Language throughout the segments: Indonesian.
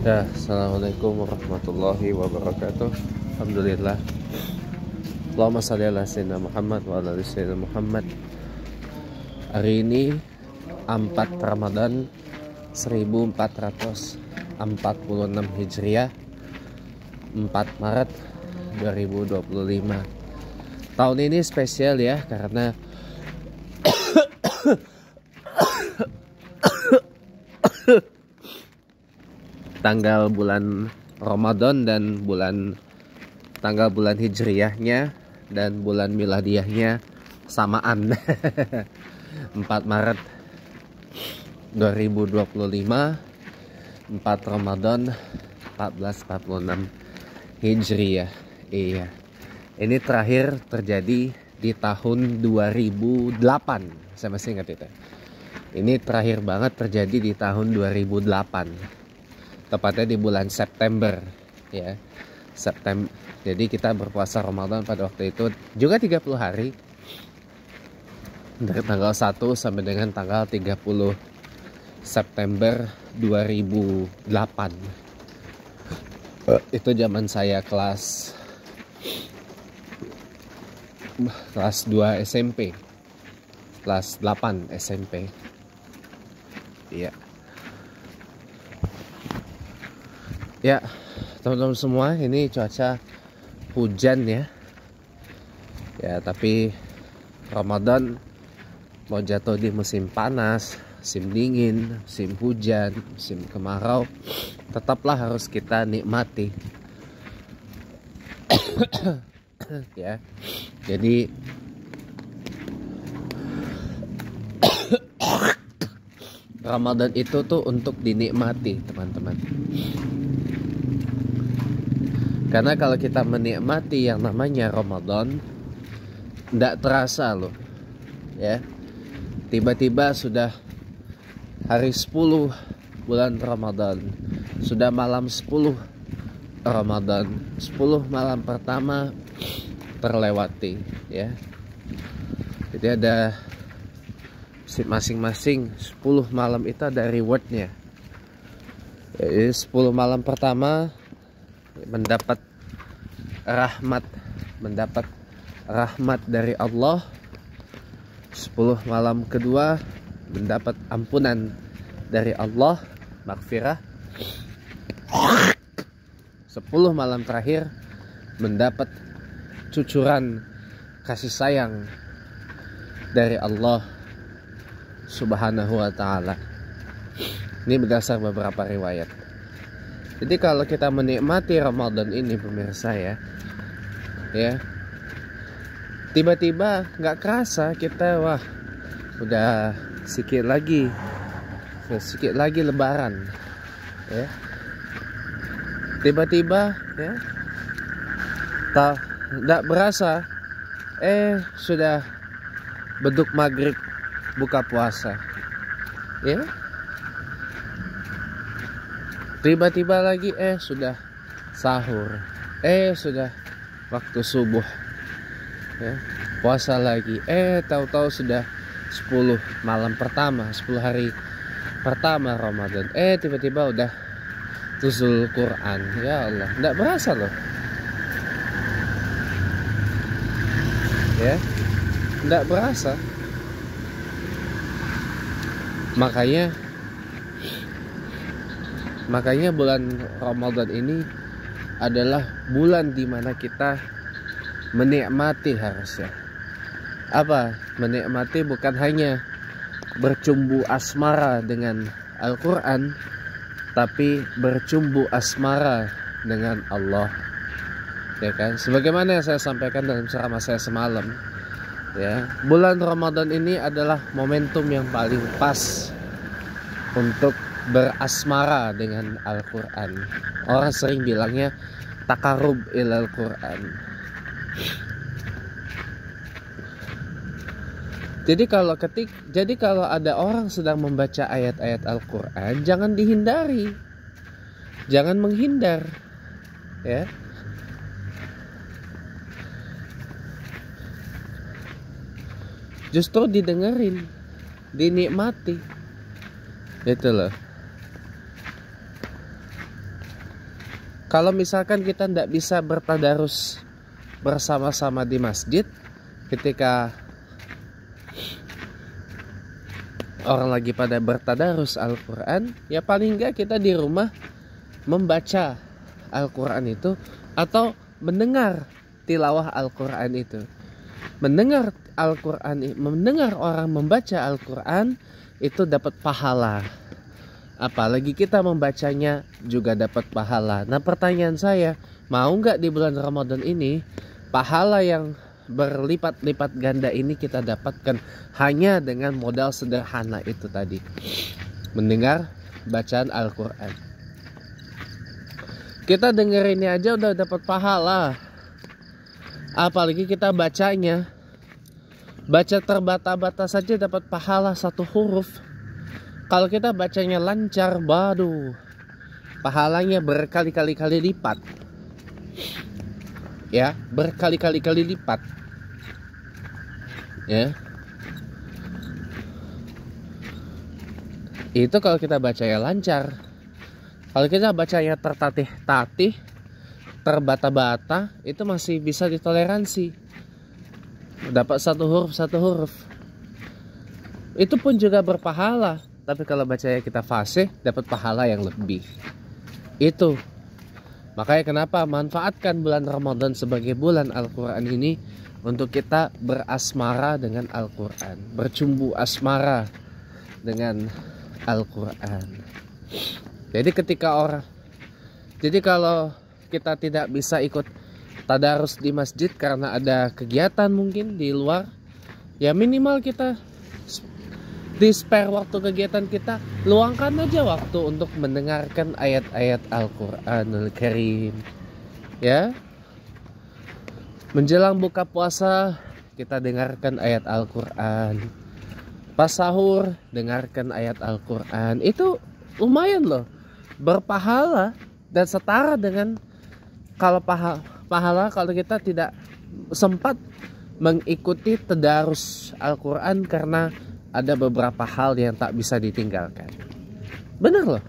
Ya, assalamualaikum warahmatullahi wabarakatuh. Alhamdulillah. Allahumma shalli ala sayyidina Muhammad wa ala ali sayyidina Muhammad. Hari ini 4 Ramadan 1446 Hijriah, 4 Maret 2025. Tahun ini spesial ya, karena tanggal bulan Ramadan dan tanggal bulan Hijriyahnya dan bulan Miladiyahnya samaan. 4 Maret 2025, 4 Ramadan 1446 Hijriyah. Iya. Ini terakhir terjadi di tahun 2008. Saya masih ingat itu. Ini terakhir banget terjadi di tahun 2008. Tepatnya di bulan September ya. September. Jadi kita berpuasa Ramadan pada waktu itu juga 30 hari. Dari tanggal 1 sampai dengan tanggal 30 September 2008. Itu zaman saya kelas 2 SMP. Kelas 8 SMP. Iya. Ya, teman-teman semua, ini cuaca hujan ya. Ya, tapi Ramadan mau jatuh di musim panas, musim dingin, musim hujan, musim kemarau, tetaplah harus kita nikmati. Ya. Jadi Ramadan itu tuh untuk dinikmati, teman-teman. Karena kalau kita menikmati yang namanya Ramadan, tidak terasa loh ya. Tiba-tiba sudah hari 10 bulan Ramadan, sudah malam 10 Ramadan, 10 malam pertama terlewati ya. Jadi ada masing-masing 10 malam itu ada rewardnya. Jadi 10 malam pertama mendapat rahmat dari Allah. 10 malam kedua mendapat ampunan dari Allah, maghfirah. 10 malam terakhir mendapat cucuran kasih sayang dari Allah Subhanahu wa ta'ala. Ini berdasar beberapa riwayat. Jadi kalau kita menikmati Ramadan ini, pemirsa ya, tiba-tiba nggak kerasa kita, wah udah sedikit lagi Lebaran, ya. Tiba-tiba ya, nggak berasa, sudah beduk maghrib buka puasa, ya. Tiba-tiba lagi sudah sahur, sudah waktu subuh ya, puasa lagi, tahu-tahu sudah 10 malam pertama, 10 hari pertama Ramadan, tiba-tiba udah nuzul Quran. Ya Allah, enggak berasa loh ya, enggak berasa. Makanya bulan Ramadan ini adalah bulan dimana kita menikmati, harusnya apa? Menikmati bukan hanya bercumbu asmara dengan Al-Quran, tapi bercumbu asmara dengan Allah, ya kan? Sebagaimana yang saya sampaikan dalam ceramah saya semalam ya, bulan Ramadan ini adalah momentum yang paling pas untuk berasmara dengan Al-Quran. Orang sering bilangnya takarub ilal Quran. Jadi kalau ada orang sedang membaca ayat-ayat Al-Quran, jangan dihindari, jangan menghindar ya. Justru didengerin, dinikmati, itu loh. Kalau misalkan kita tidak bisa bertadarus bersama-sama di masjid ketika orang lagi pada bertadarus Al-Quran, ya paling enggak kita di rumah membaca Al-Quran itu atau mendengar tilawah Al-Quran itu. Mendengar Al-Quran, mendengar orang membaca Al-Quran itu dapat pahala. Apalagi kita membacanya juga dapat pahala. Nah, pertanyaan saya, mau nggak di bulan Ramadan ini pahala yang berlipat-lipat ganda ini kita dapatkan hanya dengan modal sederhana itu tadi, mendengar bacaan Al-Quran. Kita denger ini aja udah dapat pahala, apalagi kita bacanya. Baca terbata-bata saja dapat pahala 1 huruf. Kalau kita bacanya lancar, baru pahalanya berkali-kali lipat. Ya, berkali-kali lipat. Ya. Itu kalau kita bacanya lancar. Kalau kita bacanya tertatih-tatih, terbata-bata, itu masih bisa ditoleransi. Dapat 1 huruf. Itu pun juga berpahala. Tapi kalau bacanya kita fasih, dapat pahala yang lebih. Itu. Makanya kenapa manfaatkan bulan Ramadan sebagai bulan Al-Quran ini untuk kita berasmara dengan Al-Quran, bercumbu asmara dengan Al-Quran. Jadi kalau kita tidak bisa ikut tadarus di masjid karena ada kegiatan mungkin di luar, ya minimal kita di spare waktu kegiatan kita luangkan aja waktu untuk mendengarkan ayat-ayat Al-Quranul Karim. Ya, menjelang buka puasa kita dengarkan ayat Al-Quran, pas sahur dengarkan ayat Al-Quran. Itu lumayan loh, berpahala dan setara dengan kalau pahala kalau kita tidak sempat mengikuti tadarus Al-Quran karena ada beberapa hal yang tak bisa ditinggalkan. Benar loh.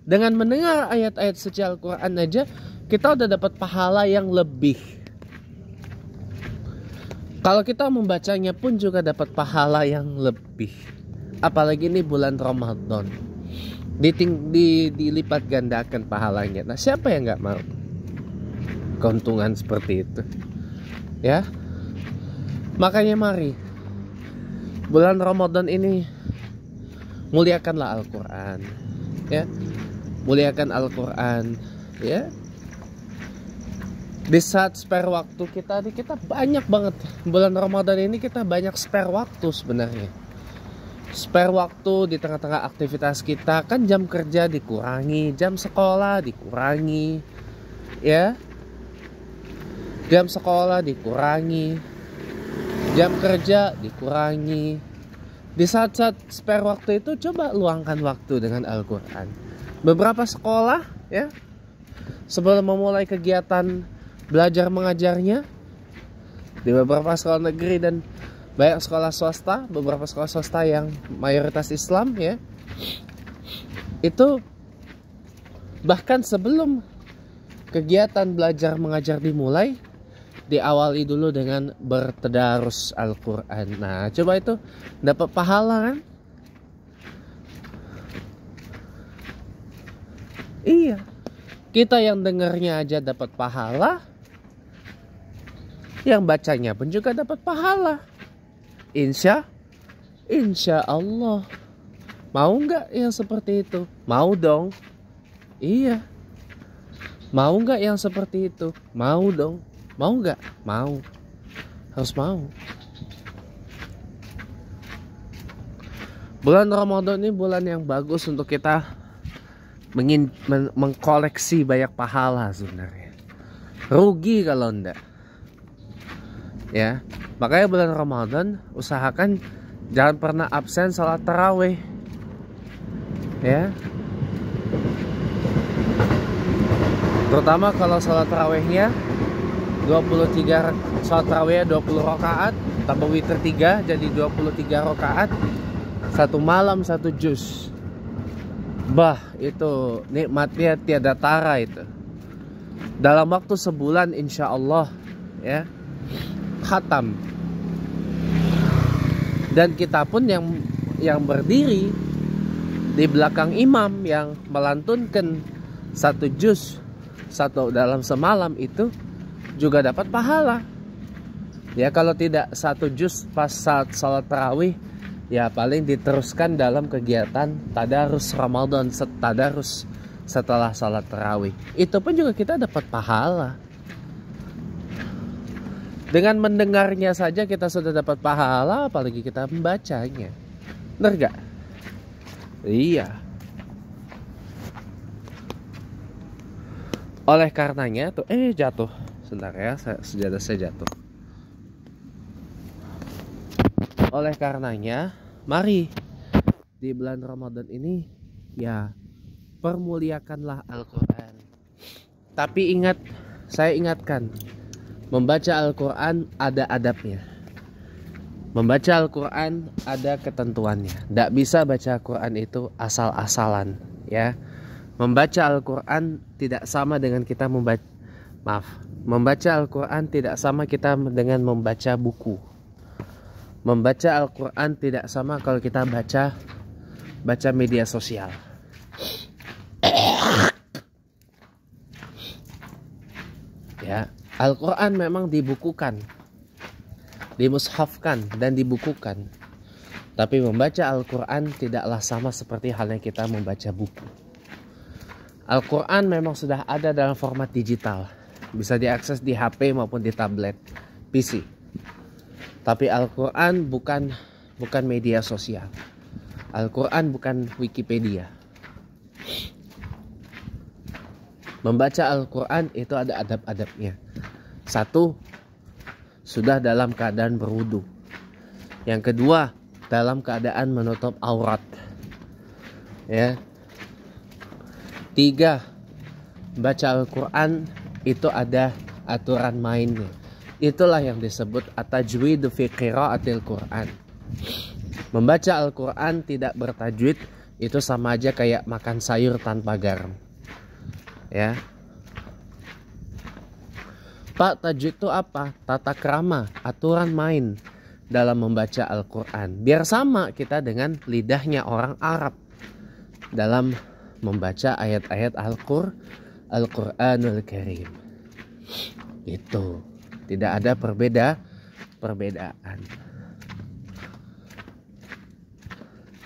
Dengan mendengar ayat-ayat suci Al-Quran aja kita udah dapat pahala yang lebih. Kalau kita membacanya pun juga dapat pahala yang lebih. Apalagi ini bulan Ramadan, dilipat gandakan pahalanya. Nah, siapa yang nggak mau keuntungan seperti itu? Ya, makanya mari bulan Ramadan ini muliakanlah Al-Quran, ya, muliakan Al-Quran, ya. Di saat spare waktu kita banyak banget. Bulan Ramadan ini kita banyak spare waktu sebenarnya. Spare waktu di tengah-tengah aktivitas kita, kan jam kerja dikurangi, jam sekolah dikurangi, ya, jam sekolah dikurangi, jam kerja dikurangi. Di saat-saat spare waktu itu coba luangkan waktu dengan Al-Quran. Beberapa sekolah, ya, sebelum memulai kegiatan belajar mengajarnya, di beberapa sekolah negeri dan banyak sekolah swasta, beberapa sekolah swasta yang mayoritas Islam, ya, itu bahkan sebelum kegiatan belajar mengajar dimulai, diawali dulu dengan bertadarus Al-Quran. Nah, coba itu dapat pahala kan? Iya, kita yang dengarnya aja dapat pahala, yang bacanya pun juga dapat pahala. Insya Allah. Mau nggak yang seperti itu? Mau dong. Iya. Mau nggak yang seperti itu? Mau dong. Mau nggak? Mau. Harus mau. Bulan Ramadan ini bulan yang bagus untuk kita mengkoleksi banyak pahala sebenarnya. Rugi kalau enggak. Ya, makanya bulan Ramadan usahakan jangan pernah absen salat tarawih. Ya. Terutama kalau salat tarawihnya 23 salat tarawihnya 20 rakaat, tambah witir 3 jadi 23 rakaat. 1 malam 1 juz. Bah, itu nikmatnya tiada tara itu. Dalam waktu sebulan insya Allah ya khatam. Dan kita pun yang berdiri di belakang imam yang melantunkan satu juz satu dalam semalam itu juga dapat pahala. Ya kalau tidak satu juz pas saat salat tarawih, ya paling diteruskan dalam kegiatan tadarus Ramadan, tadarus setelah salat tarawih. Itu pun juga kita dapat pahala. Dengan mendengarnya saja kita sudah dapat pahala, apalagi kita membacanya. Benar gak? Iya. Oleh karenanya tuh jatuh. Sebentar ya, sejadah saya jatuh. Oleh karenanya, mari di bulan Ramadan ini ya permuliakanlah Al-Quran. Tapi ingat, saya ingatkan, membaca Al-Quran ada adabnya. Membaca Al-Quran ada ketentuannya. Tidak bisa baca Al-Quran itu asal-asalan ya. Membaca Al-Quran tidak sama dengan kita membaca Al-Quran tidak sama kita dengan membaca buku. Membaca Al-Quran tidak sama kalau kita baca media sosial. Ya, Al-Quran memang dibukukan, dimushafkan dan dibukukan. Tapi membaca Al-Quran tidaklah sama seperti halnya kita membaca buku. Al-Quran memang sudah ada dalam format digital, bisa diakses di HP maupun di tablet, PC. Tapi Al-Quran bukan media sosial. Al-Quran bukan Wikipedia. Membaca Al-Quran itu ada adab-adabnya. Satu, sudah dalam keadaan berwudu. Yang kedua, dalam keadaan menutup aurat. Ya. Tiga, baca Al-Quran itu ada aturan mainnya. Itulah yang disebut at-tajwidu fi qiraatil Quran. Membaca Al-Quran tidak bertajwid itu sama aja kayak makan sayur tanpa garam. Ya. Pak, tajwid itu apa? Tata krama, aturan main dalam membaca Al-Quran. Biar sama kita dengan lidahnya orang Arab dalam membaca ayat-ayat Al-Quranul Karim. Itu tidak ada perbedaan.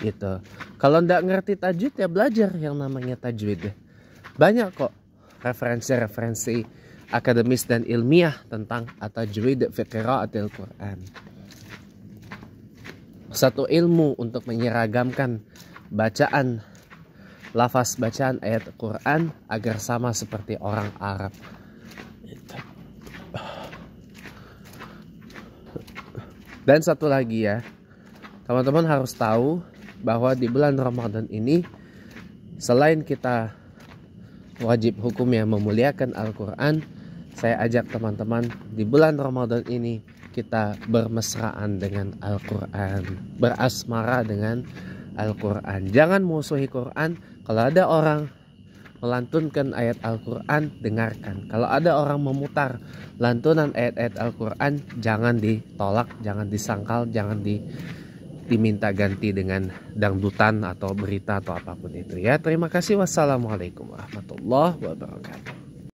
Gitu. Kalau nggak ngerti tajwid ya belajar yang namanya tajwid. Banyak kok referensi akademis dan ilmiah tentang at-tajwid fi qiraatil Quran. Satu ilmu untuk menyeragamkan bacaan, lafaz bacaan ayat Quran agar sama seperti orang Arab. Dan satu lagi ya, teman-teman harus tahu bahwa di bulan Ramadan ini selain kita wajib hukumnya memuliakan Al-Quran, saya ajak teman-teman di bulan Ramadan ini kita bermesraan dengan Al-Quran, berasmara dengan Al-Quran. Jangan musuhi Quran. Kalau ada orang melantunkan ayat Al-Quran, dengarkan. Kalau ada orang memutar lantunan ayat-ayat Al-Quran, jangan ditolak, jangan disangkal, jangan diminta ganti dengan dangdutan atau berita atau apapun itu ya. Terima kasih. Wassalamualaikum warahmatullahi wabarakatuh.